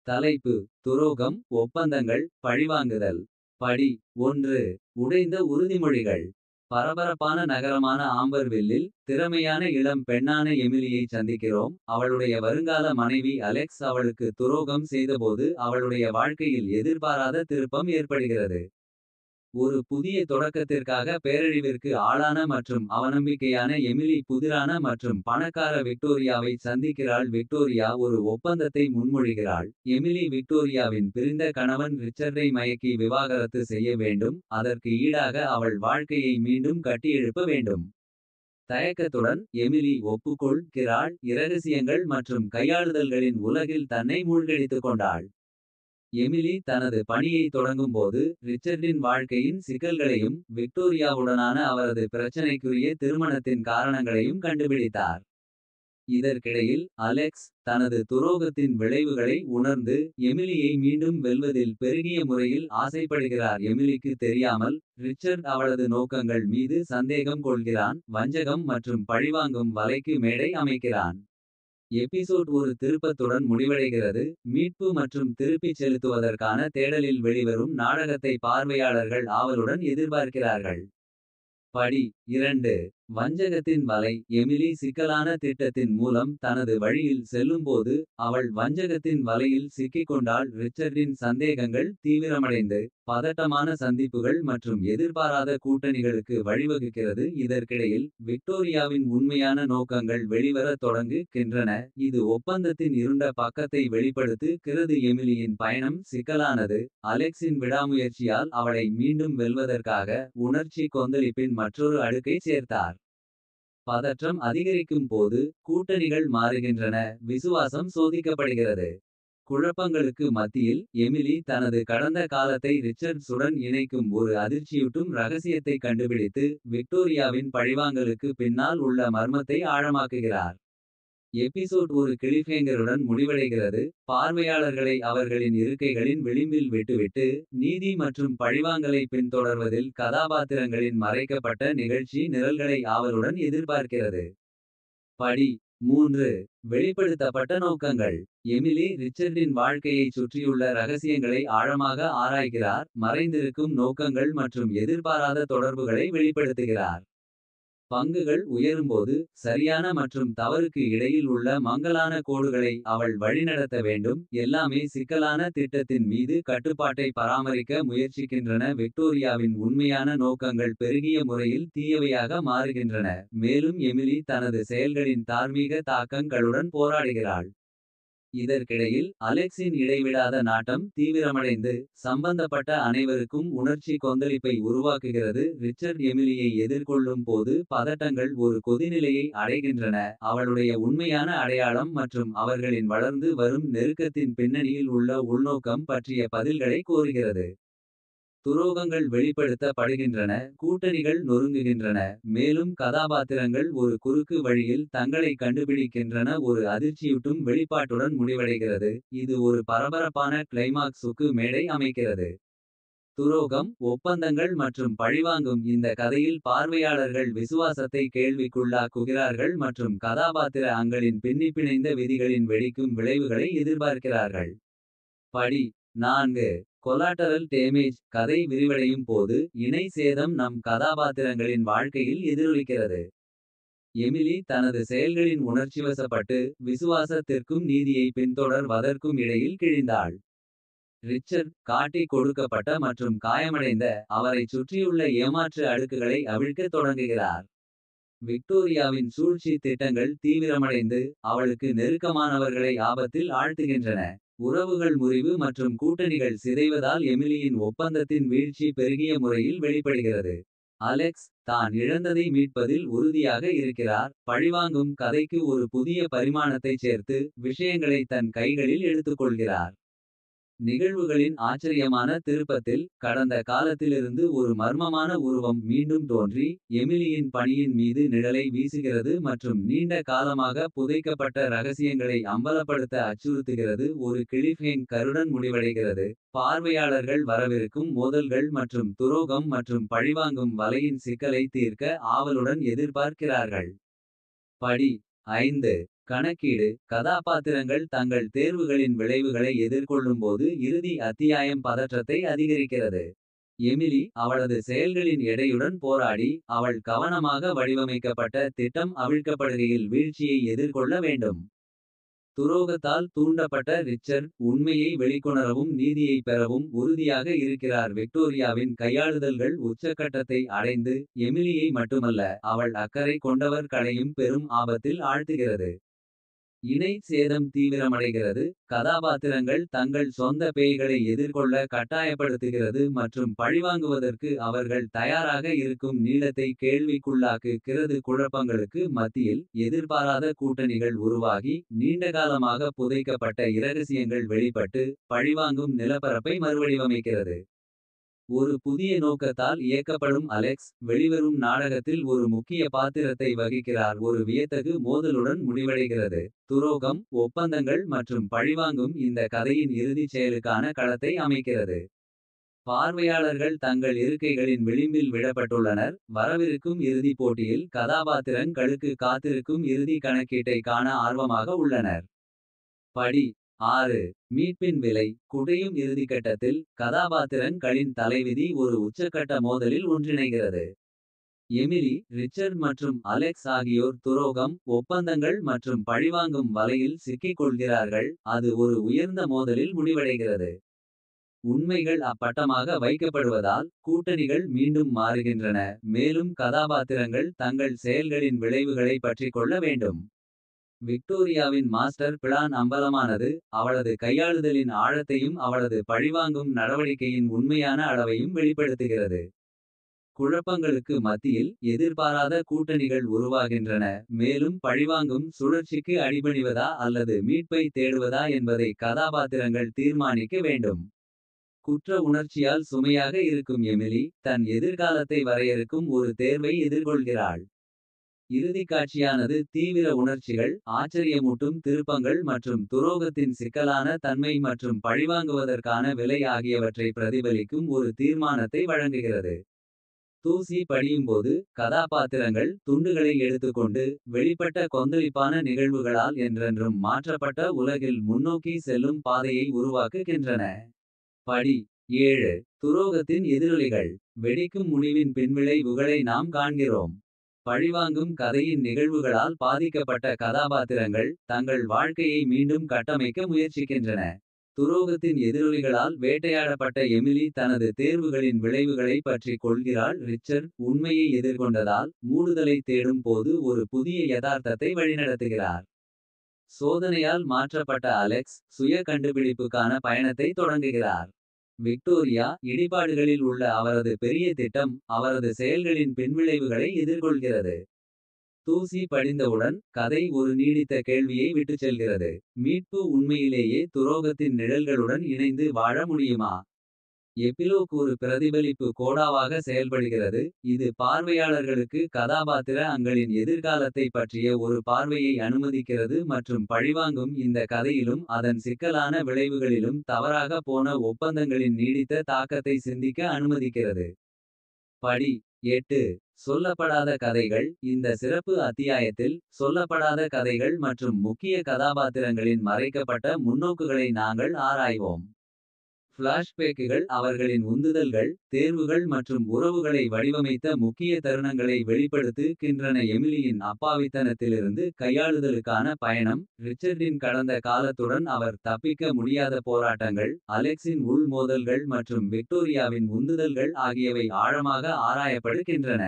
தலைப்பு: துரோகம், ஒப்பந்தங்கள், பழிவாங்குதல். படி 1. உடைந்த உறுதிமொழிகள். பரபரப்பான நகரமான ஆம்பர்வில்லில் திறமையான இளம் பெண்ணான எமிலியைச் சந்திக்கிறோம். அவளுடைய வருங்கால மனைவி அலெக்ஸ் அவளுக்கு துரோகம் செய்தபோது அவளுடைய வாழ்க்கையில் எதிர்பாராத திருப்பம் ஏற்படுகிறது. ஒரு புதிய தொடக்கத்திற்காக பேரழிவிற்கு ஆளான மற்றும் அவநம்பிக்கையான எமிலி புதிரான மற்றும் பணக்கார விக்டோரியாவை சந்திக்கிறாள். விக்டோரியா ஒரு ஒப்பந்தத்தை முன்மொழிகிறாள். எமிலி விக்டோரியாவின் பிரிந்த கணவன் ரிச்சர்டை மயக்கி விவாகரத்து செய்ய வேண்டும். அதற்கு ஈடாக அவள் வாழ்க்கையை மீண்டும் கட்டியெழுப்ப வேண்டும். தயக்கத்துடன் எமிலி ஒப்புக்கொள்கிறாள். இரகசியங்கள் மற்றும் கையாளுதல்களின் உலகில் தன்னை மூழ்கடித்துக் கொண்டாள். எமிலி தனது பணியை தொடங்கும்போது ரிச்சர்டின் வாழ்க்கையின் சிக்கல்களையும் விக்டோரியாவுடனான அவரது பிரச்சனைக்குரிய திருமணத்தின் காரணங்களையும் கண்டுபிடித்தார். இதற்கிடையில் அலெக்ஸ் தனது துரோகத்தின் விளைவுகளை உணர்ந்து எமிலியை மீண்டும் வெல்வதில் பெருகிய முறையில் ஆசைப்படுகிறார். எமிலிக்கு தெரியாமல் ரிச்சர்ட் அவளது நோக்கங்கள் மீது சந்தேகம் கொள்கிறான். வஞ்சகம் மற்றும் பழிவாங்கும் வலைக்கு மேடை அமைக்கிறான். எபிசோட் ஒரு திருப்பத்துடன் முடிவடைகிறது. மீட்பு மற்றும் திருப்பிச் செலுத்துவதற்கான தேடலில் வெளிவரும் நாடகத்தை பார்வையாளர்கள் ஆவலுடன் எதிர்பார்க்கிறார்கள். படி 2. வஞ்சகத்தின் வலை. எமிலி சிக்கலான திட்டத்தின் மூலம் தனது வழியில் செல்லும்போது அவள் வஞ்சகத்தின் வலையில் சிக்கிக்கொண்டாள். ரிச்சர்டின் சந்தேகங்கள் தீவிரமடைந்து பதட்டமான சந்திப்புகள் மற்றும் எதிர்பாராத கூட்டணிகளுக்கு வழிவகுக்கிறது. இதற்கிடையில் விக்டோரியாவின் உண்மையான நோக்கங்கள் வெளிவரத் தொடங்குகின்றன. இது ஒப்பந்தத்தின் இருண்ட பக்கத்தை வெளிப்படுத்துகிறது. எமிலியின் பயணம் சிக்கலானது. அலெக்ஸின் விடாமுயற்சியால் அவளை மீண்டும் வெல்வதற்காக உணர்ச்சி கொந்தளிப்பின் மற்றொரு அடுக்கை சேர்த்தார். பதற்றம் அதிகரிக்கும் போது கூட்டணிகள் மாறுகின்றன. விசுவாசம் சோதிக்கப்படுகிறது. குழப்பங்களுக்கு மத்தியில் எமிலி தனது கடந்த காலத்தை ரிச்சர்ட்ஸுடன் இணைக்கும் ஒரு அதிர்ச்சியூட்டும் ரகசியத்தை கண்டுபிடித்து விக்டோரியாவின் பழிவாங்கலுக்கு பின்னால் உள்ள மர்மத்தை ஆழமாக்குகிறார். எபிசோட் ஒரு கிளிஃப்ஹேங்கருடன் முடிவடைகிறது. பார்வையாளர்களை அவர்களின் இருக்கைகளின் விளிம்பில் விட்டுவிட்டு நீதி மற்றும் பழிவாங்கலை பின்தொடர்வதில் கதாபாத்திரங்களின் மறைக்கப்பட்ட நிகழ்ச்சி நிரல்களை ஆவலுடன் எதிர்பார்க்கிறது. படி 3. வெளிப்படுத்தப்பட்ட நோக்கங்கள். எமிலி ரிச்சர்டின் வாழ்க்கையைச் சுற்றியுள்ள ரகசியங்களை ஆழமாக ஆராய்கிறார். மறைந்திருக்கும் நோக்கங்கள் மற்றும் எதிர்பாராத தொடர்புகளை வெளிப்படுத்துகிறார். பங்குகள் உயரும்போது சரியான மற்றும் தவறுக்கு இடையில் உள்ள மங்கலான கோடுகளை அவள் வழிநடத்த வேண்டும். எல்லாமே சிக்கலான திட்டத்தின் மீது கட்டுப்பாட்டை பராமரிக்க முயற்சிக்கின்றன. விக்டோரியாவின் உண்மையான நோக்கங்கள் பெருகிய முறையில் தீயவையாக மாறுகின்றன. மேலும் எமிலி தனது செயல்களின் தார்மீக தாக்கங்களுடன் போராடுகிறாள். இதற்கிடையில் அலெக்ஸின் இடைவிடாத நாட்டம் தீவிரமடைந்து சம்பந்தப்பட்ட அனைவருக்கும் உணர்ச்சி கொந்தளிப்பை உருவாக்குகிறது. ரிச்சர்ட் எமிலியை எதிர்கொள்ளும் போது பதட்டங்கள் ஒரு கொதிநிலையை அடைகின்றன. அவளுடைய உண்மையான அடையாளம் மற்றும் அவர்களின் வளர்ந்து வரும் நெருக்கத்தின் பின்னணியில் உள்ள உள்நோக்கம் பற்றிய பதில்களை கோருகிறது. துரோகங்கள் வெளிப்படுத்தப்படுகின்றன. கூட்டணிகள் நொறுங்குகின்றன. மேலும் கதாபாத்திரங்கள் ஒரு குறுக்கு வழியில் தங்களை கண்டுபிடிக்கின்றன. ஒரு அதிர்ச்சியூட்டும் வெளிப்பாட்டுடன் முடிவடைகிறது. இது ஒரு பரபரப்பான கிளைமாக்ஸுக்கு மேடை அமைக்கிறது. துரோகம், ஒப்பந்தங்கள் மற்றும் பழிவாங்கும். இந்த கதையில் பார்வையாளர்கள் விசுவாசத்தை கேள்விக்குள்ளாக்குகிறார்கள் மற்றும் கதாபாத்திர அங்களின் பின்னிப்பிணைந்த விதிகளின் வெடிக்கும் விளைவுகளை எதிர்பார்க்கிறார்கள். படி 4. Collateral damage. கதை விரிவடையும் போது இணை சேதம் நம் கதாபாத்திரங்களின் வாழ்க்கையில் எதிரொலிக்கிறது. எமிலி தனது செயல்களின் உணர்ச்சிவசப்பட்டு விசுவாசத்திற்கும் நீதியை பின்தொடர்வதற்கும் இடையில் கிழிந்தாள். ரிச்சர்ட் காட்டிக் கொடுக்கப்பட்ட மற்றும் காயமடைந்த அவரைச் சுற்றியுள்ள ஏமாற்று அடுக்குகளை அவிழ்க்கத் தொடங்குகிறார். விக்டோரியாவின் சூழ்ச்சி திட்டங்கள் தீவிரமடைந்து அவளுக்கு நெருக்கமானவர்களை ஆபத்தில் ஆழ்த்துகின்றன. உறவுகள் முறிவு மற்றும் கூட்டணிகள் சிதைவதால் எமிலியின் ஒப்பந்தத்தின் வீழ்ச்சி பெருகிய முறையில் வெளிப்படுகிறது. அலெக்ஸ் தான் இழந்ததை மீட்பதில் உறுதியாக இருக்கிறார். பழிவாங்கும் கதைக்கு ஒரு புதிய பரிமாணத்தைச் சேர்த்து விஷயங்களை தன் கைகளில் எடுத்துக்கொள்கிறார். நிகழ்வுகளின் ஆச்சரியமான திருப்பத்தில் கடந்த காலத்திலிருந்து ஒரு மர்மமான உருவம் மீண்டும் தோன்றி எமிலியின் பணியின் மீது நிழலை வீசுகிறது மற்றும் நீண்ட காலமாக புதைக்கப்பட்ட ரகசியங்களை அம்பலப்படுத்த அச்சுறுத்துகிறது. ஒரு கிளிஃப்ஹேங்கருடன் முடிவடைகிறது. பார்வையாளர்கள் வரவிருக்கும் மோதல்கள் மற்றும் துரோகம் மற்றும் பழிவாங்கும் வலையின் சிக்கலை தீர்க்க ஆவலுடன் எதிர்பார்க்கிறார்கள். படி 5. கணக்கீடு கதாபாத்திரங்கள் தங்கள் தேர்வுகளின் விளைவுகளை எதிர்கொள்ளும்போது இறுதி அத்தியாயம் பதற்றத்தை அதிகரிக்கிறது. எமிலி அவளது செயல்களின் எடையுடன் போராடி அவள் கவனமாக வடிவமைக்கப்பட்ட திட்டம் அவிழ்க்கப்படுகையில் வீழ்ச்சியை எதிர்கொள்ள வேண்டும். துரோகத்தால் தூண்டப்பட்ட ரிச்சர்ட் உண்மையை வெளிக்கொணரவும் நீதியை பெறவும் உறுதியாக இருக்கிறார். விக்டோரியாவின் கையாளுதல்கள் உச்சக்கட்டத்தை அடைந்து எமிலியை மட்டுமல்ல அவள் அக்கறை கொண்டவர் களையும் பெரும் ஆபத்தில் ஆழ்த்துகிறது. இணை சேதம் தீவிரமடைகிறது. கதாபாத்திரங்கள் தங்கள் சொந்த பேய்களை எதிர்கொள்ள கட்டாயப்படுத்துகிறது மற்றும் பழிவாங்குவதற்கு அவர்கள் தயாராக இருக்கும் நீளத்தை கேள்விக்குள்ளாக்குகிறது. குழப்பங்களுக்கு மத்தியில் எதிர்பாராத கூட்டணிகள் உருவாகி நீண்டகாலமாக புதைக்கப்பட்ட இரகசியங்கள் வெளிப்பட்டு பழிவாங்கும் நிலப்பரப்பை மறுவடிவமைக்கிறது. ஒரு புதிய நோக்கத்தால் இயக்கப்படும் அலெக்ஸ் வெளிவரும் நாடகத்தில் ஒரு முக்கிய பாத்திரத்தை வகிக்கிறார். ஒரு வியத்தகு மோதலுடன் முடிவடைகிறது. துரோகம் ஒப்பந்தங்கள் மற்றும் பழிவாங்கும் இந்த கதையின் இறுதிச் செயலுக்கான களத்தை அமைக்கிறது. பார்வையாளர்கள் தங்கள் இருக்கைகளின் விளிம்பில் விடப்பட்டுள்ளனர். வரவிருக்கும் இறுதிப் போட்டியில் கதாபாத்திரங்களுக்கு காத்திருக்கும் இறுதி கணக்கீட்டை காண ஆர்வமாக உள்ளனர். படி 6 மீட்பின் விலை குடையும் இறுதிக்கட்டத்தில் கதாபாத்திரங்களின் தலைவிதி ஒரு உச்சக்கட்ட மோதலில் ஒன்றிணைகிறது. எமிலி ரிச்சர்ட் மற்றும் அலெக்ஸ் ஆகியோர் துரோகம் ஒப்பந்தங்கள் மற்றும் பழிவாங்கும் வலையில் சிக்கிக் கொள்கிறார்கள். அது ஒரு உயர்ந்த மோதலில் முடிவடைகிறது. உண்மைகள் அப்பட்டமாக வைக்கப்படுவதால் கூட்டணிகள் மீண்டும் மாறுகின்றன. மேலும் கதாபாத்திரங்கள் தங்கள் செயல்களின் விளைவுகளை பற்றிக் கொள்ள வேண்டும். விக்டோரியாவின் மாஸ்டர் பிளான் அம்பலமானது. அவளது கையாளுதலின் ஆழத்தையும் அவளது பழிவாங்கும் நடவடிக்கையின் உண்மையான அளவையும் வெளிப்படுத்துகிறது. குழப்பங்களுக்கு மத்தியில் எதிர்பாராத கூட்டணிகள் உருவாகின்றன. மேலும் பழிவாங்கும் சுழற்சிக்கு அடிபணிவதா அல்லது மீட்பை தேடுவதா என்பதை கதாபாத்திரங்கள் தீர்மானிக்க வேண்டும். குற்ற உணர்ச்சியால் சுமையாக இருக்கும் எமிலி தன் எதிர்காலத்தை வரையறுக்கும் ஒரு தேர்வை எதிர்கொள்கிறாள். இறுதிக்காட்சியானது தீவிர உணர்ச்சிகள் ஆச்சரியமூட்டும் திருப்பங்கள் மற்றும் துரோகத்தின் சிக்கலான தன்மை மற்றும் பழிவாங்குவதற்கான விலை ஆகியவற்றை பிரதிபலிக்கும் ஒரு தீர்மானத்தை வழங்குகிறது. தூசி படியும்போது கதாபாத்திரங்கள் துண்டுகளை எடுத்துக்கொண்டு வெளிப்பட்ட கொந்தளிப்பான நிகழ்வுகளால் என்றென்றும் மாற்றப்பட்ட உலகில் முன்னோக்கி செல்லும் பாதையை உருவாக்குகின்றன. படி 7 துரோகத்தின் எதிரொலிகள் வெடிக்கும் முடிவின் பின்விளைவுகளை நாம் காண்கிறோம். பழிவாங்கும் கதையின் நிகழ்வுகளால் பாதிக்கப்பட்ட கதாபாத்திரங்கள் தங்கள் வாழ்க்கையை மீண்டும் கட்டமைக்க முயற்சிக்கின்றன. துரோகத்தின் எதிரொலிகளால் வேட்டையாடப்பட்ட எமிலி தனது தேர்வுகளின் விளைவுகளை பற்றிக் கொள்கிறாள். ரிச்சர்ட் உண்மையை எதிர்கொண்டதால் மூடுதலை தேடும் போது ஒரு புதிய யதார்த்தத்தை வழிநடத்துகிறார். சோதனையால் மாற்றப்பட்ட அலெக்ஸ் சுய கண்டுபிடிப்புக்கான பயணத்தை தொடங்குகிறார். விக்டோரியா இடிபாடுகளில் உள்ள அவரது பெரிய திட்டம் அவரது செயல்களின் பின்விளைவுகளை எதிர்கொள்கிறது. தூசி படிந்தவுடன் கதை ஒரு நீடித்த கேள்வியை விட்டுச் செல்கிறது. மீட்பு உண்மையிலேயே துரோகத்தின் நிழல்களுடன் இணைந்து வாழ முடியுமா? எபிலோக் ஒரு பிரதிபலிப்பு கோடாவாக செயல்படுகிறது. இது பார்வையாளர்களுக்கு கதாபாத்திர அங்களின் எதிர்காலத்தை பற்றிய ஒரு பார்வையை அனுமதிக்கிறது மற்றும் பழிவாங்கும் இந்த கதையிலும் அதன் சிக்கலான விளைவுகளிலும் தவறாக போன ஒப்பந்தங்களின் நீடித்த தாக்கத்தை சிந்திக்க அனுமதிக்கிறது. படி 8 சொல்லப்படாத கதைகள் இந்த சிறப்பு அத்தியாயத்தில் சொல்லப்படாத கதைகள் மற்றும் முக்கிய கதாபாத்திரங்களின் மறைக்கப்பட்ட முன்னோக்குகளை நாங்கள் ஆராய்வோம். ஃபிளாஷ்பேக்குகள் அவர்களின் உந்துதல்கள் தேர்வுகள் மற்றும் உறவுகளை வடிவமைத்த முக்கிய தருணங்களை வெளிப்படுத்துகின்றன. எமிலியின் அப்பாவித்தனத்திலிருந்து கையாளுதலுக்கான பயணம் ரிச்சர்டின் கடந்த காலத்துடன் அவர் தப்பிக்க முடியாத போராட்டங்கள் அலெக்ஸின் உள் மோதல்கள் மற்றும் விக்டோரியாவின் உந்துதல்கள் ஆகியவை ஆழமாக ஆராயப்படுகின்றன.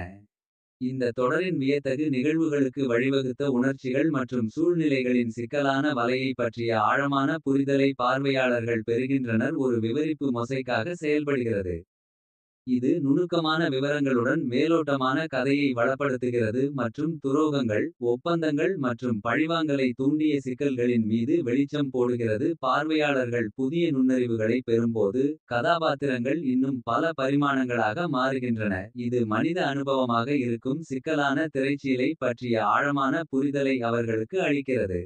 இந்த தொடரின் வியத்தகு நிகழ்வுகளுக்கு வழிவகுத்த உணர்ச்சிகள் மற்றும் சூழ்நிலைகளின் சிக்கலான வலையை பற்றிய ஆழமான புரிதலை பார்வையாளர்கள் பெறுகின்றனர். ஒரு விவரிப்பு மொசைக்காக செயல்படுகிறது. இது நுணுக்கமான விவரங்களுடன் மேலோட்டமான கதையை வளப்படுத்துகிறது மற்றும் துரோகங்கள் ஒப்பந்தங்கள் மற்றும் பழிவாங்கலை தூண்டிய சிக்கல்களின் மீது வெளிச்சம் போடுகிறது. பார்வையாளர்கள் புதிய நுண்ணறிவுகளை பெறும்போது கதாபாத்திரங்கள் இன்னும் பல பரிமாணங்களாக மாறுகின்றன. இது மனித அனுபவமாக இருக்கும் சிக்கலான திரைச்சீலை பற்றிய ஆழமான புரிதலை அவர்களுக்கு அளிக்கிறது.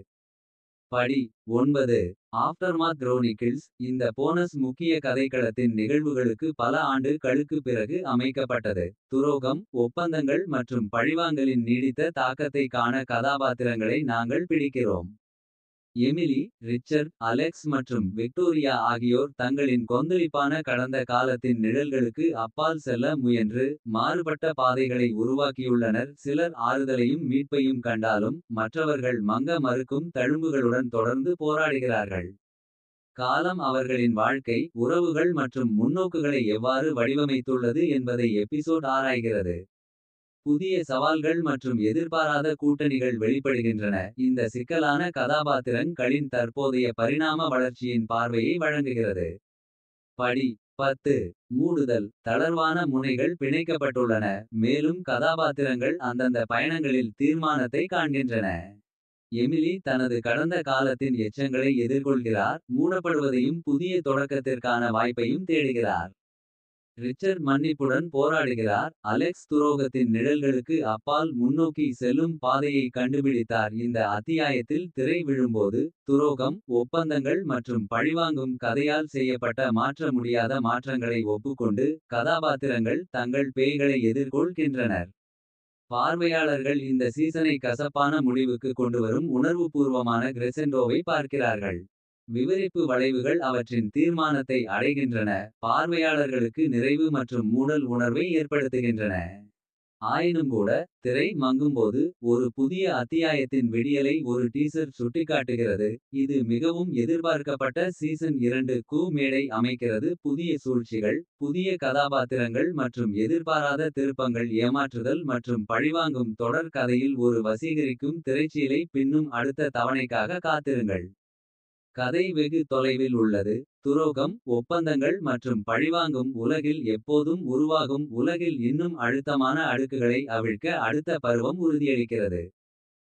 படி 9. ஆஃப்டர்மாத் குரோனிக்கிள்ஸ். இந்த போனஸ் முக்கிய கதைக்களத்தின் நிகழ்வுகளுக்கு பல ஆண்டு களுக்குப் பிறகு அமைக்கப்பட்டது. துரோகம், ஒப்பந்தங்கள் மற்றும் பழிவாங்கலின் நீடித்த தாக்கத்தை காண கதாபாத்திரங்களை நாங்கள் பிடிக்கிறோம். எமிலி, ரிச்சர்ட், அலெக்ஸ் மற்றும் விக்டோரியா ஆகியோர் தங்களின் கொந்தளிப்பான கடந்த காலத்தின் நிழல்களுக்கு அப்பால் செல்ல முயன்று. மாறுபட்ட பாதைகளை உருவாக்கியுள்ளனர். சிலர் ஆறுதலையும் மீட்பையும் கண்டாலும். மற்றவர்கள் மங்க மறுக்கும் தழும்புகளுடன் தொடர்ந்து போராடுகிறார்கள். காலம் அவர்களின் வாழ்க்கை, உறவுகள் மற்றும் முன்னோக்குகளை எவ்வாறு வடிவமைத்துள்ளது என்பதை எபிசோட் ஆராய்கிறது. புதிய சவால்கள் மற்றும் எதிர்பாராத கூட்டணிகள் வெளிப்படுகின்றன. இந்த சிக்கலான கதாபாத்திரங்களின் தற்போதைய பரிணாம வளர்ச்சியின் பார்வையை வழங்குகிறது. படி 10. மூடுதல். தளர்வான முனைகள் பிணைக்கப்பட்டுள்ளன. மேலும் கதாபாத்திரங்கள் அந்தந்த பயணங்களில் தீர்மானத்தை காண்கின்றன. எமிலி தனது கடந்த காலத்தின் எச்சங்களை எதிர்கொள்கிறார். மூடப்படுவதையும் புதிய தொடக்கத்திற்கான வாய்ப்பையும் தேடுகிறார். ரிச்சர்ட் மன்னிப்புடன் போராடுகிறார். அலெக்ஸ் துரோகத்தின் நிழல்களுக்கு அப்பால் முன்னோக்கி செல்லும் பாதையை கண்டுபிடித்தார். இந்த அத்தியாயத்தில் திரை விழும்போது. துரோகம், ஒப்பந்தங்கள் மற்றும் பழிவாங்கும் கதையால் செய்யப்பட்ட மாற்ற முடியாத மாற்றங்களை ஒப்புக்கொண்டு. கதாபாத்திரங்கள் தங்கள் பேய்களை எதிர்கொள்கின்றனர். பார்வையாளர்கள் இந்த சீசனை கசப்பான முடிவுக்கு கொண்டுவரும் உணர்வுபூர்வமான கிரெசெண்டோவை பார்க்கிறார்கள். விவரிப்பு வளைவுகள் அவற்றின் தீர்மானத்தை அடைகின்றன. பார்வையாளர்களுக்கு நிறைவு மற்றும் மூடல் உணர்வை ஏற்படுத்துகின்றன. ஆயினும்கூட, திரை மங்கும்போது. ஒரு புதிய அத்தியாயத்தின் விடியலை ஒரு டீசர் சுட்டிக்காட்டுகிறது. இது மிகவும் எதிர்பார்க்கப்பட்ட சீசன் 2க்கு மேடை அமைக்கிறது. புதிய சூழ்ச்சிகள், புதிய கதாபாத்திரங்கள் மற்றும் எதிர்பாராத திருப்பங்கள். ஏமாற்றுதல் மற்றும் பழிவாங்கும் தொடர் கதையில் ஒரு வசீகரிக்கும் திரைச்சீலை பின்னும். அடுத்த தவணைக்காக காத்திருங்கள். கதை வெகு தொலைவில் உள்ளது. துரோகம், ஒப்பந்தங்கள் மற்றும் பழிவாங்கும் உலகில் எப்போதும் உருவாகும். உலகில் இன்னும் அழுத்தமான அடுக்குகளை அவிழ்க்க அடுத்த பருவம் உறுதியளிக்கிறது.